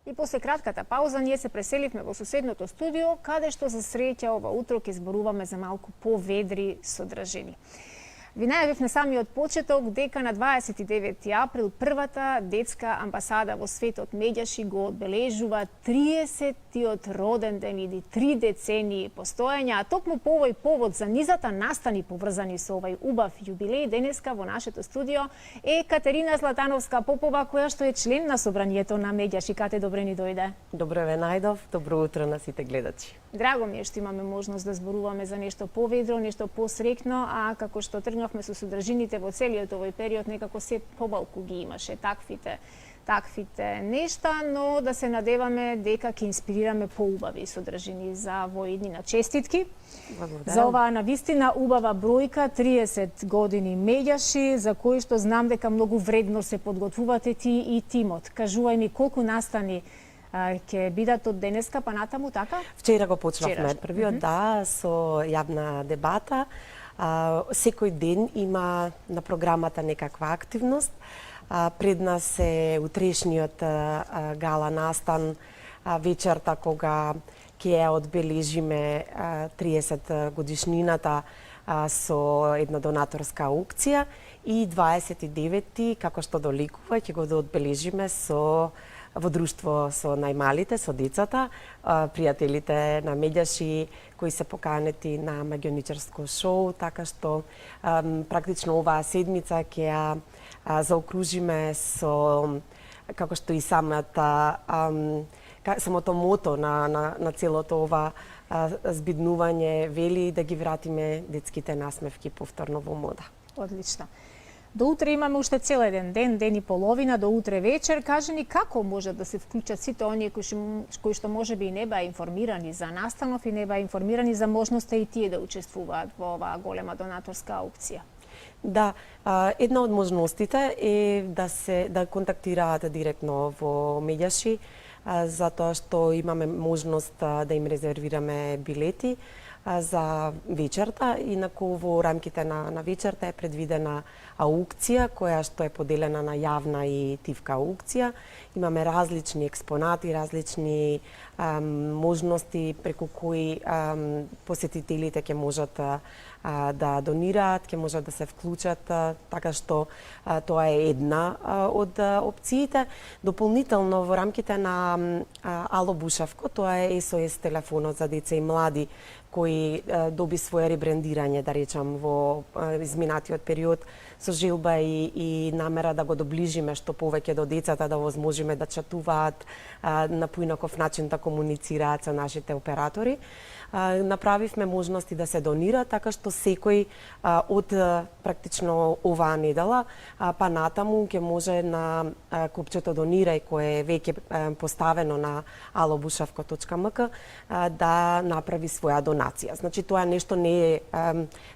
И после кратката пауза ние се преселивме во соседното студио, каде што за среќа ова утро ќе зборуваме за малку поведри содржини. Ви најавив на самиот почеток дека на 29 април првата детска амбасада во светот Медјаши го одбележува 30-тиот роден ден или 3 децении постоење, а токму по овој повод за низата настани поврзани со овој убав јубилеј, денеска во нашето студио е Катерина Златановска-Попова, која што е член на собранието на Медјаши. Кате, добре ни дојде. Добро ве најдов, добро утро на сите гледачи. Драго ми е што имаме можност да зборуваме за нешто поведро, нешто посрекно, а како што тргнавме со содржините во целиот овој период, некако се побалку ги имаше таквите нешта, но да се надеваме дека ќе инспирираме поубави содржини за во иднина. Честитки за оваа навистина убава бројка, 30 години Медјаши, за кои што знам дека многу вредно се подготвувате ти и тимот. Кажувај ми колку настани ќе бидат од денеска па натаму, така? Вчера го почнавме првиот, да, со јавна дебата. Секој ден има на програмата некаква активност. Пред нас е утрешниот гала настан, вечерта кога ќе ја одбележиме 30 годишнината со една донаторска аукција и 29-ти, како што доликува, ќе го одбележиме во друштво со најмалите, со децата, пријателите на Медјаши кои се поканети на магионичарско шоу, така што практично оваа седмица ќе ја заокружиме со, како што и самото мото на целото ова збиднување вели, да ги вратиме детските насмевки повторно во мода. Одлично. До утре имаме уште цел еден ден, ден и половина, до утре вечер. Кажи ни како може да се вклучат сите оние кои што можеби и не беа информирани за настанов и не беа информирани за можноста и тие да учествуваат во оваа голема донаторска аукција? Да, една од можностите е да контактираат директно во Медјаши, затоа што имаме можност да им резервираме билети за вечерта. Инаку во рамките на вечерта е предвидена аукција која што е поделена на јавна и тивка аукција. Имаме различни експонати, различни можности преку кои посетителите ќе можат да донираат, ќе можат да се вклучат, така што тоа е една од опциите. Дополнително во рамките на Ало Бушавко, тоа е SOS телефонот за деца и млади кои доби свое ребрендирање, да речам, во изминатиот период, со желба и намера да го доближиме што повеќе до децата, да возможиме да чатуваат на поинаков начин, да комуницираат со нашите оператори. Направивме можности да се донира, така што секој од практично оваа недела па натаму ќе може на копчето донирај кое е веќе поставено на alobushavko.mk да направи своја донација. Значи тоа нешто не е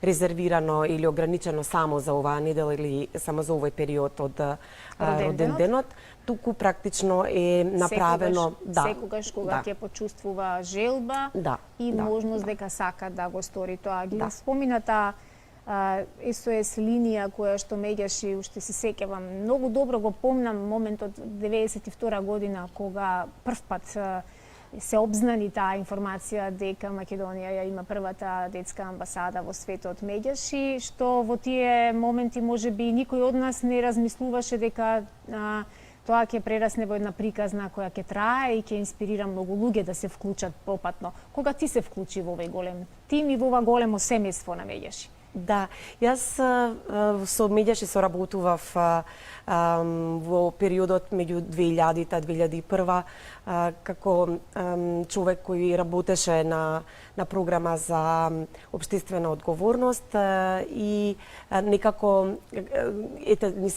резервирано или ограничено само за оваа недела или само за овој период од роден денот, туку практично е направено секогаш кога ќе почувствува желба и можност дека сака да го стори тоа. Ги спомината SOS линија која што Медјаши, уште се сеќавам, многу добро го помнам моментот 92 година кога првпат се обзнани таа информација дека Македонија ја има првата детска амбасада во светот Медјаши, што во тие моменти можеби никој од нас не размислуваше дека тоа ќе прерасне во една приказна која ќе трае и ќе инспирира многу луѓе да се вклучат попатно. Кога ти се вклучи во овој голем тим и во ова големо семејство на Медјаши? Да, јас со Медјаши соработував во периодот меѓу 2000-та 2001 како човек кој работеше на програма за општествена одговорност и некако ни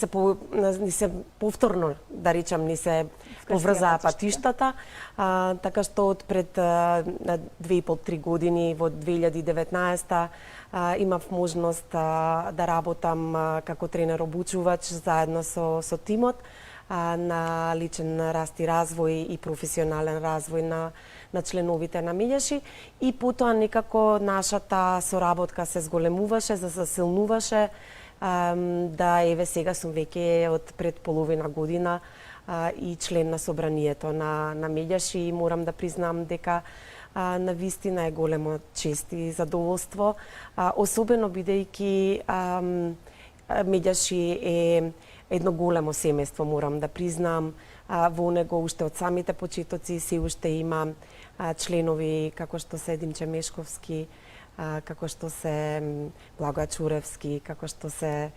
се повторно, да речам, ни се поврзаа патиштата, така што од пред 2,5-3 години во 2019 имав можност да работам како тренер обучувач заедно со тимот на личен раст и развој и професионален развој на членовите на Медјаши и потоа некако нашата соработка се зголемуваше, се засилнуваше, да еве сега сум веќе од пред половина година и член на собранието на Меѓаши и морам да признам дека на вистина е големо чест и задоволство, особено бидејќи Меѓаши е едно големо семејство, морам да признам. Во него уште од самите почетоци се уште има членови како што се Димче Мешковски, како што се Благоја Чуревски, како што се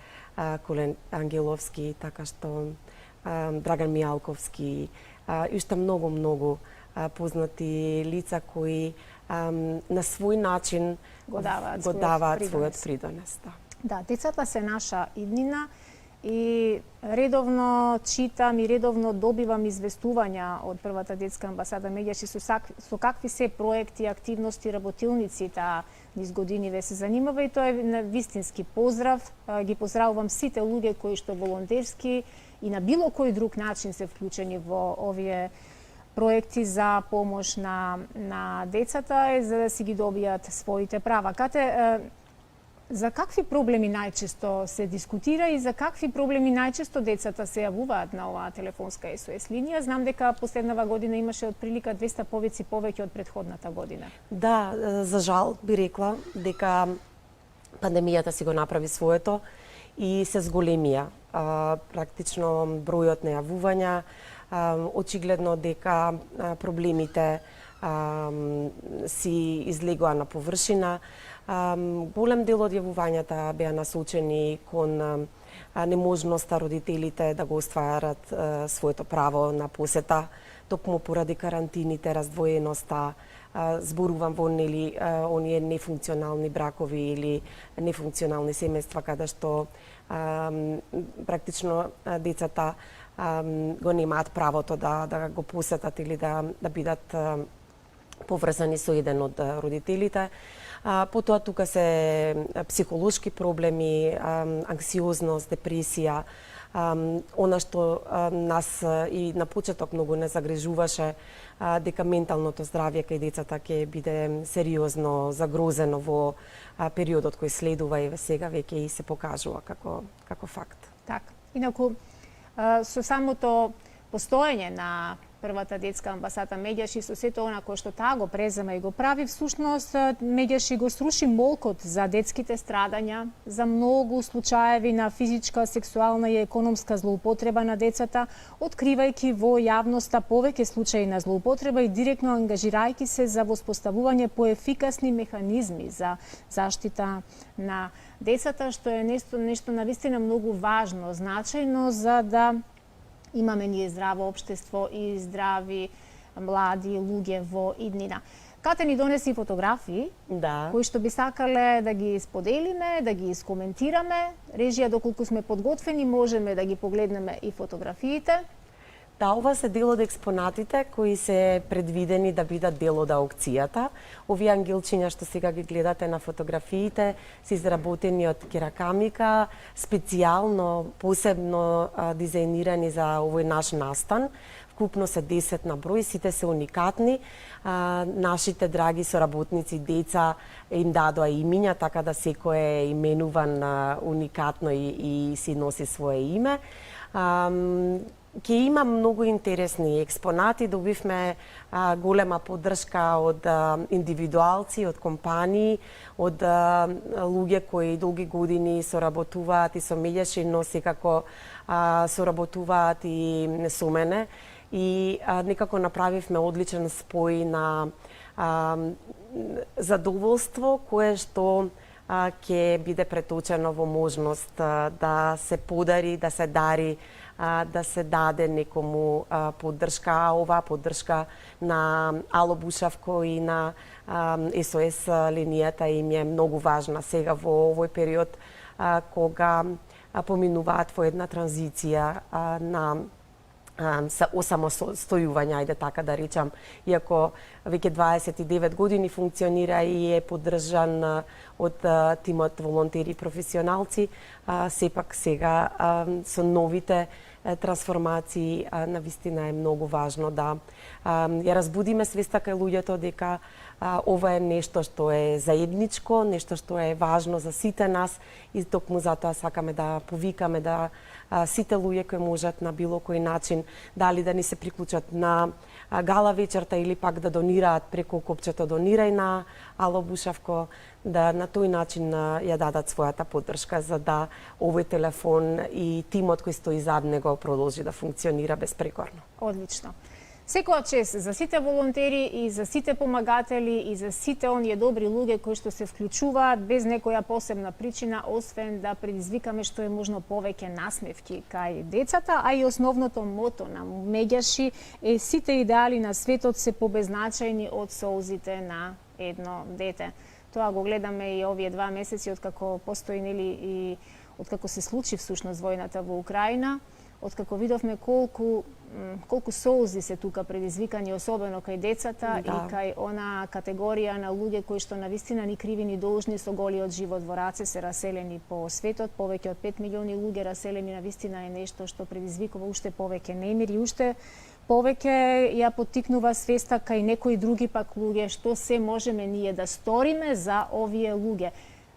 Колен Ангеловски, така што Драган Мијалковски и уште многу познати лица кои на свој начин го даваат својот придонес. Да, децата се наша иднина и редовно читам и редовно добивам известувања од првата детска амбасада Меѓаши со какви се проекти, активности, работилници таа низ години ве се занимава и тоа е на вистински поздрав. Ги поздравувам сите луѓе кои што волонтерски и на било кој друг начин се вклучени во овие проекти за помош на децата за да си ги добијат своите права. Кате, за какви проблеми најчесто се дискутира и за какви проблеми најчесто децата се јавуваат на оваа телефонска SOS линија? Знам дека последнава година имаше отприлика 200 повици повеќе од претходната година. Да, за жал би рекла дека пандемијата си го направи своето и се зголемија. Практично бројот на јавувања, очигледно дека проблемите си излегоа на површина. Голем дел од јавувањата беа насочени кон неможноста родителите да го остварат своето право на посета, токму поради карантините, раздвоеноста, зборувам во оние нефункционални бракови или нефункционални семејства каде што практично децата го немаат правото да го посетат или да бидат поврзани со еден од родителите. Потоа тука се психолошки проблеми, анксиозност, депресија, она што нас и на почеток многу не загрижуваше, дека менталното здравје кај децата ќе биде сериозно загрозено во периодот кој следува и сега веќе и се покажува како факт. Така. Инаку, со самото постоење на првата детска амбасада Меѓаши, со сето она кое што таа го презема и го прави, всушност Меѓаши го сруши молкот за детските страдања, за многу случаеви на физичка, сексуална и економска злоупотреба на децата, откривајќи во јавноста повеќе случаи на злоупотреба и директно ангажирајќи се за воспоставување поефикасни механизми за заштита на децата, што е нешто навистина многу важно, значајно за да имаме ние здраво општество и здрави млади луѓе во иднина. Кате ни донеси фотографии, кои што би сакале да ги споделиме, да ги искоментираме. Режија, доколку сме подготвени, можеме да ги погледнеме и фотографиите. Да, ова се дел од експонатите кои се предвидени да бидат дел од аукцијата. Овие ангелчиња што сега ги гледате на фотографиите се изработени од керамика, специјално, посебно дизајнирани за овој наш настан. Вкупно се 10 на број, сите се уникатни. Нашите драги соработници, деца, им дадоа имиња, така да секој е именуван уникатно и си носи свое име. Ке има многу интересни експонати, добивме голема поддршка од индивидуалци, од компании, од луѓе кои долги години соработуваат и со Меѓаши, но секако соработуваат и со мене. И некако направивме одличен спој на задоволство кое што ќе биде преточено во можност да се подари, да се дари, да се даде некому поддршка, а оваа поддршка на Ало Бушавко и на SOS линијата им е многу важна сега во овој период кога поминуваат во една транзиција на осамостојување, ајде така да речам, иако веќе 29 години функционира и е поддржан од тимот волонтери и професионалци, сепак сега со новите трансформации навистина е многу важно да ја разбудиме свеста кај луѓето дека ова е нешто што е заедничко, нешто што е важно за сите нас и токму затоа сакаме да повикаме да сите луѓе кои можат на било кој начин, дали да ни се приклучат на гала вечерта или пак да донираат преку копчето донирај на Ало Бушавко, да на тој начин ја дадат својата поддршка за да овој телефон и тимот кој стои зад него продолжи да функционира безпрекорно. Одлично. Секоја чест за сите волонтери и за сите помагатели и за сите оние добри луѓе кои што се вклучуваат без некоја посебна причина, освен да предизвикаме што е можно повеќе насмевки кај децата, а и основното мото на Меѓаши е сите идеали на светот се побезначајни од солзите на едно дете. Тоа го гледаме и овие 2 месеци откако постои и откако се случи всушност војната во Украина, откако видовме колку солзи се тука предизвикани, особено кај децата и кај она категорија на луѓе кои што навистина ни криви ни должни со голиот живот во раце се раселени по светот, повеќе од 5 милиони луѓе раселени, навистина е нешто што предизвикува уште повеќе немир и уште повеќе ја поттикнува свеста кај некои други пак луѓе што се можеме ние да сториме за овие луѓе.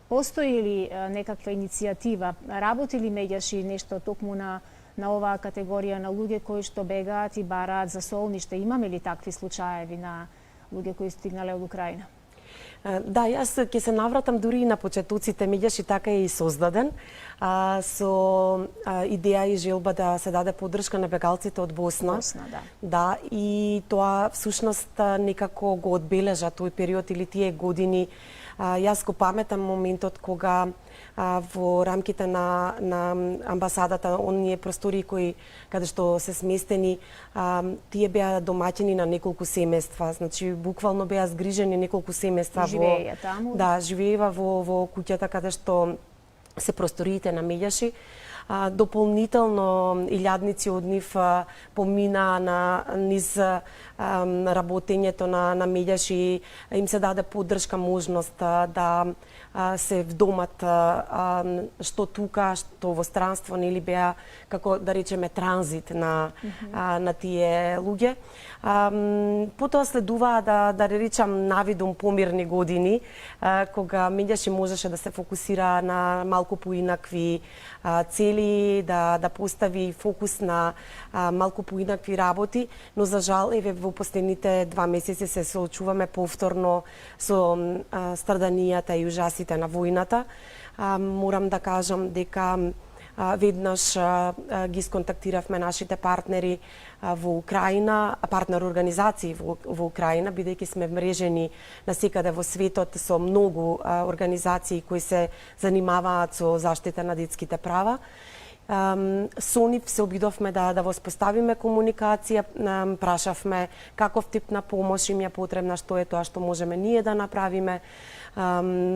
Постои ли некаква иницијатива, работи ли Меѓаши нешто токму на оваа категорија на луѓе кои што бегаат и бараат за солниште? Имаме ли такви случаеви на луѓе кои стигнале од Украина? Да, јас ќе се навратам дури и на почетоците. Меѓаши така е и создаден со идеја и желба да се даде поддршка на бегалците од Босна. Да, и тоа всушност некако го одбележа тој период или тие години. Јас го паметам моментот кога во рамките на амбасадата, оние простори каде што се сместени, тие беа домаќини на неколку семејства, значи буквално беа згрижени неколку семејства живеева во куќата каде што се просториите на Меѓаши. Дополнително илјадници од нив помина низ работењето на Меѓаши, им се даде поддршка, можност да се вдомат што тука, што во странство, нели беа како да речеме транзит на тие луѓе. Потоа следуваа да речам навидум помирни години, кога Меѓаши можеше да се фокусира на малку поинакви цели, да постави фокус на малку поинакви работи, но за жал еве во последните 2 месеци се соочуваме повторно со страданијата и ужасите на војната. Морам да кажам дека веднаш ги сконтактиравме нашите партнери во Украина, партнер организации во Украина, бидејќи сме мрежени насекаде во светот со многу организации кои се занимаваат со заштита на детските права. Со нив се обидовме да воспоставиме комуникација, прашавме каков тип на помош им е потребна, што е тоа што можеме ние да направиме.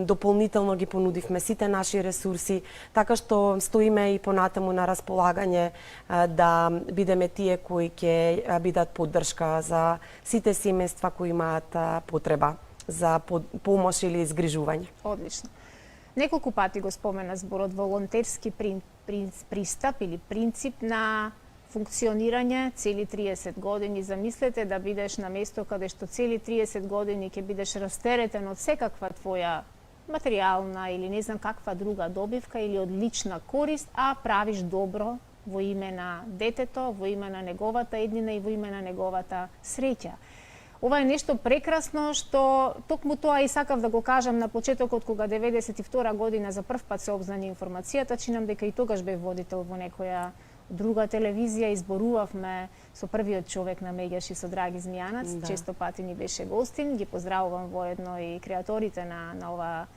Дополнително ги понудивме сите наши ресурси, така што стоиме и понатаму на располагање да бидеме тие кои ќе бидат поддршка за сите семејства кои имаат потреба за помош или изгрижување. Одлично. Неколку пати го спомена зборот волонтерски пристап или принцип на функционирање цели 30 години. Замислете да бидеш на место каде што цели 30 години ќе бидеш растеретен од секаква твоја материјална или не знам каква друга добивка или од лична корист, а правиш добро во име на детето, во име на неговата еднина и во име на неговата среќа. Ова е нешто прекрасно што токму тоа и сакав да го кажам на почетокот кога 92 година за прв пат се обзнани информацијата, чинам дека и тогаш бев водител во некоја друга телевизија, изборувавме со првиот човек на Меѓаши, со Драги Змијанац, често пати ни беше гостин, ги поздравувам воедно и креаторите на ова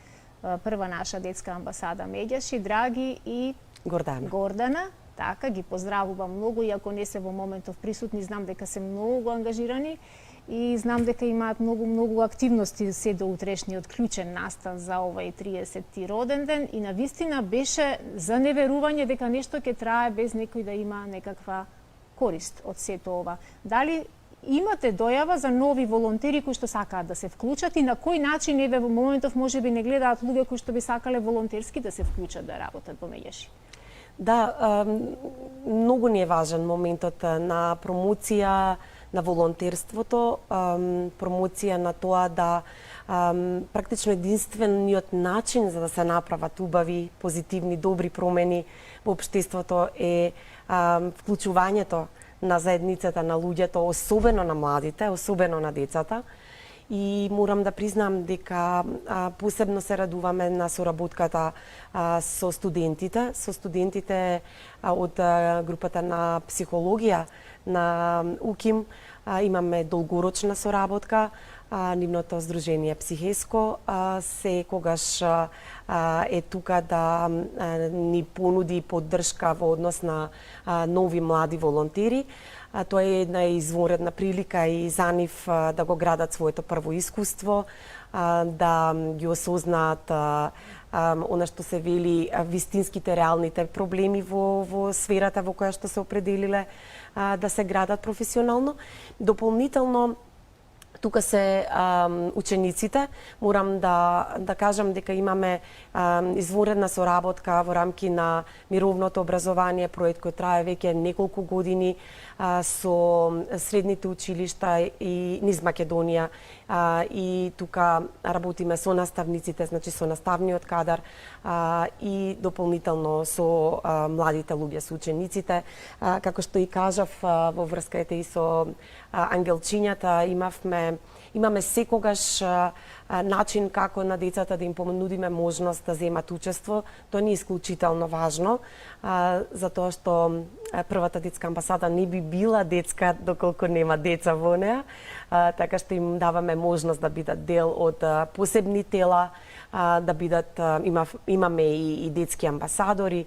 прва наша детска амбасада Меѓаши, Драги и Гордана. Така, ги поздравувам многу, иако не се во моментов присутни, знам дека се многу ангажирани и знам дека имаат многу активности се до утрешниот клучен настан за овај 30-ти роден ден и навистина беше за неверување дека нешто ќе трае без некој да има некаква корист од сето ова. Дали имате дојава за нови волонтери кои што сакаат да се вклучат и на кој начин еве во моментов можеби не гледаат луѓе кои што би сакале волонтерски да се вклучат да работат во Меѓаши? Да, многу ни е важен моментот на промоција, на волонтерството, промоција на тоа да практично единствениот начин за да се направат убави, позитивни, добри промени во општеството е вклучувањето на заедницата на луѓето, особено на младите, особено на децата. И морам да признам дека посебно се радуваме на соработката со студентите од групата на психологија на УКИМ. Имаме долгорочна соработка. Нивното здружение Психеско секогаш е тука да ни понуди поддршка во однос на нови млади волонтери. Тоа е една извонредна прилика и за нив да го градат своето прво искуство, да ги осознаат она што се вели вистинските реалните проблеми во сферата во која што се определиле да се градат професионално. Дополнително тука се учениците. Морам да кажам дека имаме извонредна соработка во рамки на мировното образование, проект кој трае веќе неколку години со средните училишта и низ Македонија. И тука работиме со наставниците, значи со наставниот кадар и дополнително со младите луѓе, со учениците. Како што и кажав во врска и со ангелчињата, имаме секогаш начин како на децата да им понудиме можност да земат учество. Тоа не е исклучително важно, затоа што првата детска амбасада не би била детска доколку нема деца во неа, така што им даваме можност да бидат дел од посебни тела, да бидат, имаме и детски амбасадори.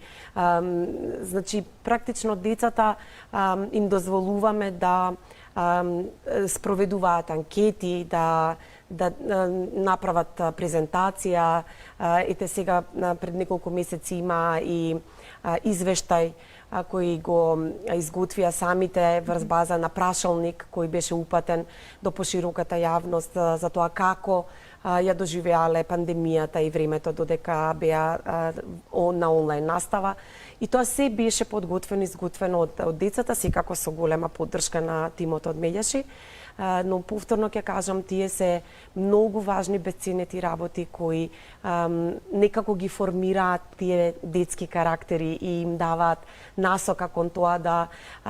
Значи, практично децата им дозволуваме да спроведуваат анкети, да направат презентација. Ете сега пред неколку месеци има и извештај кој го изготвија самите врз база на прашалник кој беше упатен до пошироката јавност за тоа како ја доживеале пандемијата и времето додека беа на онлайн настава. И тоа се беше подготвено, изготвено од децата, секако со голема поддршка на тимот од Медјаши. Но повторно ќе кажам, тие се многу важни бесценети работи кои некако ги формираат тие детски карактери и им даваат насока кон тоа да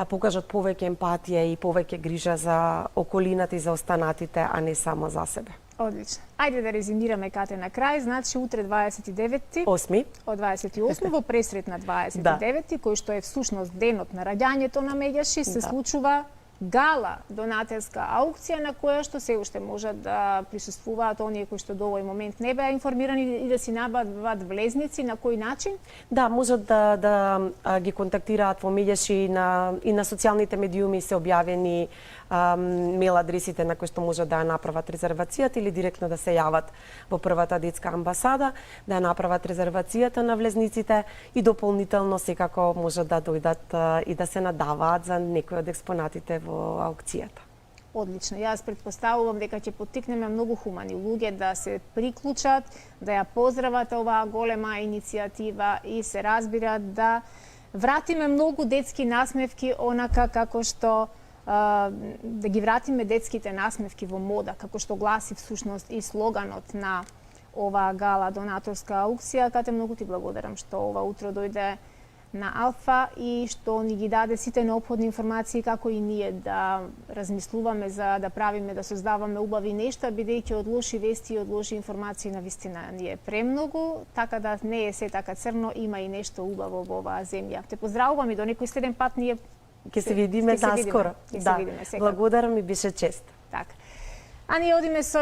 покажат повеќе емпатија и повеќе грижа за околината и за останатите, а не само за себе. Одлично. Ајде да резимираме кате на крај. Значи, утре 29-ти, од 28 во пресрет на 29-ти, кој што е всушност денот на раѓањето на Медјаши, се случува гала донателска аукција на која што се уште можат да присуствуваат оние кои што до овој момент не беа информирани и да си набават влезници. На кој начин? Да, можат да ги контактираат во Медјаши и на социјалните медиуми се објавени мейл адресите на кои што можат да ја направат резервацијата или директно да се јават во првата детска амбасада, да ја направат резервацијата на влезниците и дополнително секако можат да дојдат и да се надаваат за некои од експонатите во аукцијата. Одлично. Јас претпоставувам дека ќе поттикнеме многу хумани луѓе да се приклучат, да ја поздрават оваа голема иницијатива и се разбират да вратиме многу детски насмевки онака како што да ги вратиме детските насмевки во мода, како што гласи всушност и слоганот на оваа гала донаторска аукција. Кате, многу ти благодарам што ова утро дојде на Алфа и што ни ги даде сите неопходни информации како и ние да размислуваме за да правиме, да создаваме убави нешта, бидејќи од лоши вести и од лоши информации навистина ни е премногу, така да не е се така црно, има и нешто убаво во оваа земја. Те поздравувам и до некој следен пат ние ќе се видиме наскоро. Да, благодарам и беше чест. Така. А ние одиме со